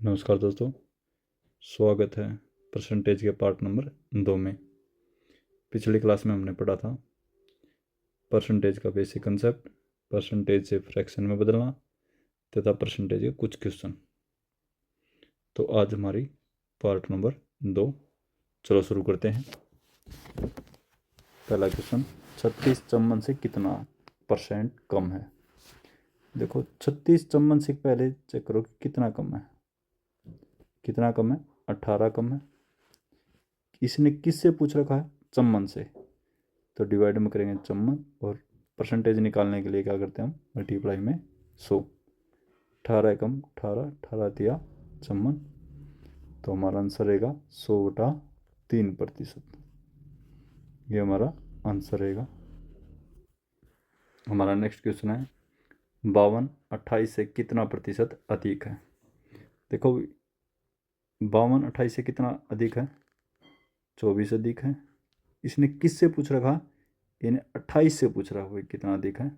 नमस्कार दोस्तों, स्वागत है परसेंटेज के पार्ट नंबर 2 में। पिछली क्लास में हमने पढ़ा था परसेंटेज का बेसिक कंसेप्ट, परसेंटेज से फ्रैक्शन में बदलना तथा परसेंटेज के कुछ क्वेश्चन। तो आज हमारी पार्ट नंबर 2, चलो शुरू करते हैं। पहला क्वेश्चन, 36 चम्मच से कितना % कम है। देखो 36 चम्मच से पहले चेक करो कि कितना कम है। कितना कम है? 18 कम है। इसने किससे पूछ रखा है? चम्मच से। तो डिवाइड में करेंगे चम्मच और परसेंटेज निकालने के लिए क्या करते हैं हम? मल्टीप्लाई में 100। 18 एकम 18, 18 दिया चम्मच, तो हमारा आंसर रहेगा 100/3%। ये हमारा आंसर रहेगा। हमारा नेक्स्ट क्वेश्चन है 52 28 से कितना प्रतिशत अधिक है। देखो 52 28 से कितना अधिक है? 24 अधिक है। इसने किससे पूछ रखा? इन्हें 28 से पूछ रहा है कितना अधिक है।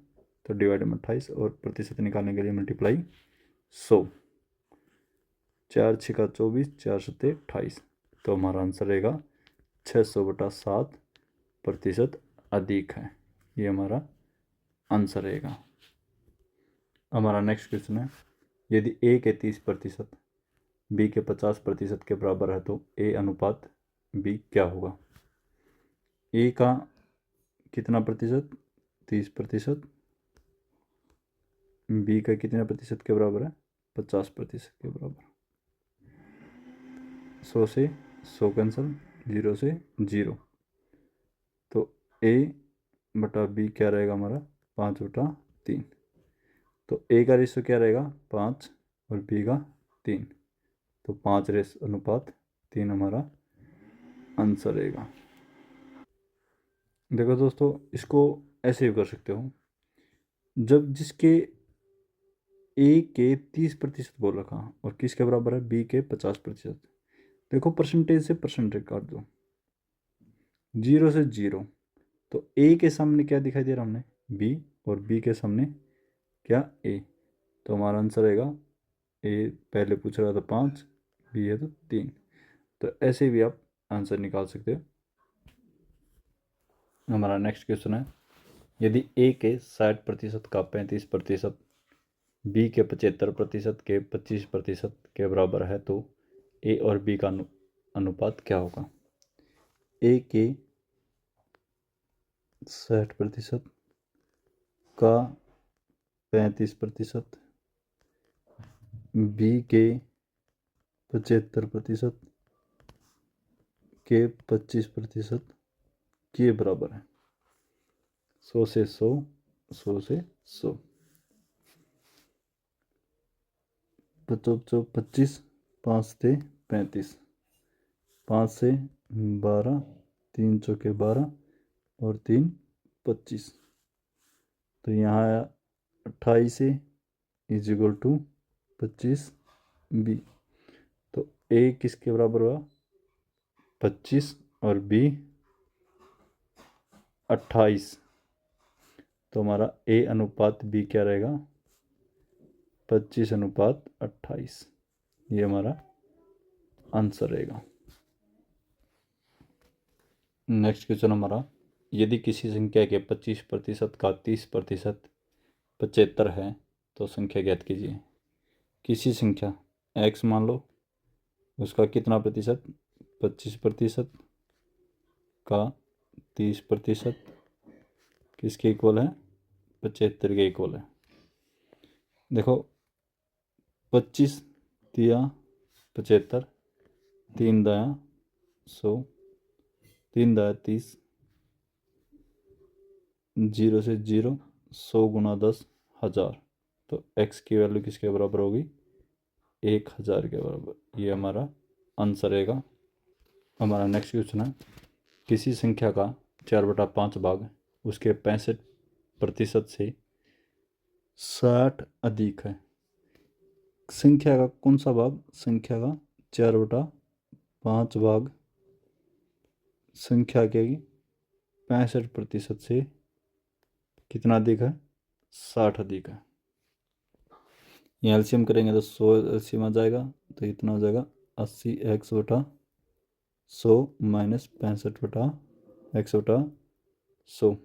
तो डिवाइड में 28 और प्रतिशत निकालने के लिए मल्टीप्लाई 100। 4 6 का 24, 4 7 28। तो हमारा आंसर रहेगा 600/7% अधिक है। ये हमारा आंसर रहेगा। हमारा नेक्स्ट क्वेश्चन है, यदि ए के 30% बी के 50% के बराबर है तो ए अनुपात बी क्या होगा। ए का कितना प्रतिशत? 30%। बी का कितने प्रतिशत के बराबर है? 50% के बराबर। 100 से 100 कैंसल, 0 से 0। तो ए बटा बी क्या रहेगा हमारा? 5/3। तो ए का रेशो क्या रहेगा? 5 और बी का 3। तो 5:3 हमारा आंसर रहेगा। देखो दोस्तों, इसको ऐसे भी कर सकते हो, जब जिसके ए के 30% बोल रखा और किसके बराबर है? बी के 50%। देखो परसेंटेज से परसेंटेज काट दो, 0 से 0। तो ए के सामने क्या दिखाई दे रहा हमने? बी, और बी के सामने क्या? ए। तो हमारा आंसर रहेगा, ए पहले पूछ रहा था 5, बी है तो 3। तो ऐसे भी आप आंसर निकाल सकते हो। हमारा नेक्स्ट क्वेश्चन है, यदि ए के 60% का 35% बी के 75% के 25% के बराबर है तो ए और बी का अनुपात क्या होगा। ए के 60% का 35%, बी के 75% के 25% के बराबर है। 100 से 100, 100 से 100। 25, 5 से 35, 5 से 12, 3 चौके 12 और 3 25। तो यहाँ आया 28 ए इज इक्वल टू 25 बी। तो ए किसके बराबर हुआ? 25 और बी 28। तो हमारा ए अनुपात बी क्या रहेगा? 25/28। ये हमारा आंसर रहेगा। नेक्स्ट क्वेश्चन हमारा, यदि किसी संख्या के 25% का 30% 75 है तो संख्या ज्ञात कीजिए। किसी संख्या x मान लो, उसका कितना प्रतिशत? 25% का 30% किसके इक्वल है? 75 के इक्वल है। देखो 25 दिया 75, 3 दाया 100, 3 दाया 30, 0 से 0, 100 गुना 10 1000। तो x की वैल्यू किसके बराबर होगी? 1000 के बराबर। ये हमारा आंसर रहेगा। हमारा नेक्स्ट क्वेश्चन है, किसी संख्या का 4/5 भाग उसके 65% से 60 अधिक है। संख्या का कौन सा भाग? संख्या का 4/5 भाग संख्या के 65% से कितना अधिक है? 60 अधिक है। यहाँ एलसीएम करेंगे तो 100 एलसीएम आ जाएगा, तो इतना हो जाएगा 80x/100 माइनस 65/100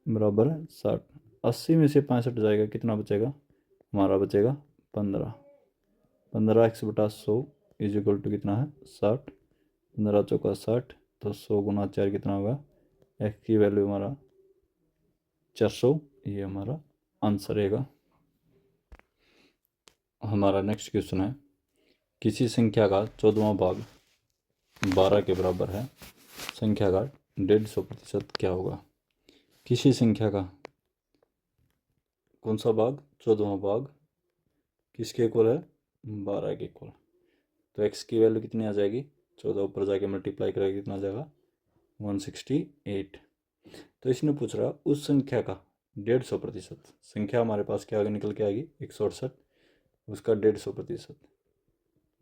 बराबर 60। 80 में से 65 जाएगा, कितना बचेगा हमारा, बचेगा 15। 15x/100 इज इक्वल टू कितना है 60। 15 चौका 60, तो 100 गुना 4 कितना होगा, x की वैल्यू हमारा 400। ये हमारा आंसर रहेगा। हमारा नेक्स्ट क्वेश्चन है, किसी संख्या का 14वां भाग 12 के बराबर है, संख्या का 150% क्या होगा। किसी संख्या का कौन सा भाग, 14वां भाग किसके इक्वल है, 12 के इक्वल। तो x की वैल्यू कितनी आ जाएगी, 14 ऊपर जाके मल्टीप्लाई करेगा, कितना आ जाएगा 168। तो इसने पूछ रहा उस संख्या का 150%, संख्या हमारे पास क्या आगे निकल के आएगी 168, उसका 150%।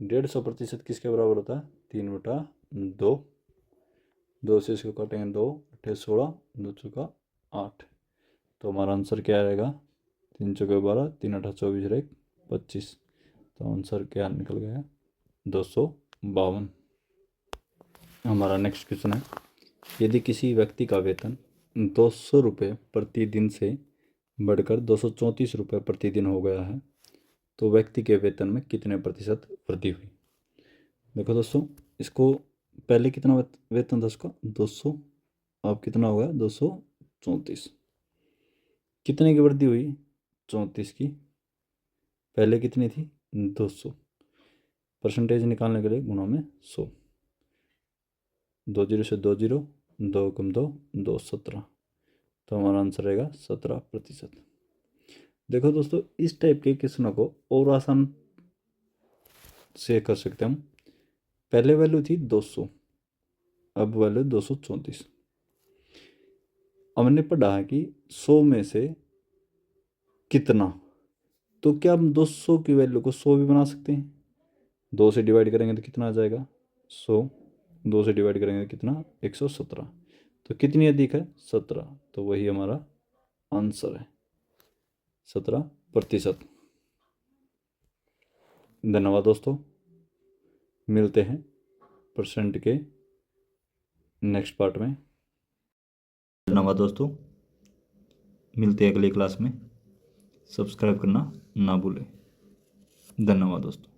150% किसके बराबर होता है, 3/2। 2 से इसको काटेंगे 2 8 16, 2 चौका 8। तो हमारा आंसर क्या रहेगा, 3 चौके 12, 3 8 24 1 25। तो आंसर क्या निकल गया 252। हमारा नेक्स्ट क्वेश्चन है, यदि किसी व्यक्ति का वेतन 200 रुपये प्रतिदिन से बढ़कर 234 रुपये प्रतिदिन हो गया है, तो व्यक्ति के वेतन में कितने प्रतिशत वृद्धि हुई। देखो दोस्तों, इसको पहले कितना वेतन था उसका 200, अब कितना हो गया 234। कितने की वृद्धि हुई, 34 की। पहले कितनी थी 200। परसेंटेज निकालने के लिए गुणा में 100। 2 जीरो से 2 जीरो, 2 कम 2 2 17। तो हमारा आंसर रहेगा 17%। देखो दोस्तों, इस टाइप के क्वेश्चनों को और आसान से कर सकते हम। पहले वैल्यू थी 200, अब वैल्यू 234। हमने पढ़ा है कि 100 में से कितना, तो क्या हम 200 की वैल्यू को 100 भी बना सकते हैं। 2 से डिवाइड करेंगे तो कितना आ जाएगा 100, 2 से डिवाइड करेंगे तो कितना 117। तो कितनी अधिक है 17, तो वही हमारा आंसर है 17%। धन्यवाद दोस्तों, मिलते हैं परसेंट के नेक्स्ट पार्ट में। धन्यवाद दोस्तों, मिलते हैं अगली क्लास में। सब्सक्राइब करना ना भूलें। धन्यवाद दोस्तों।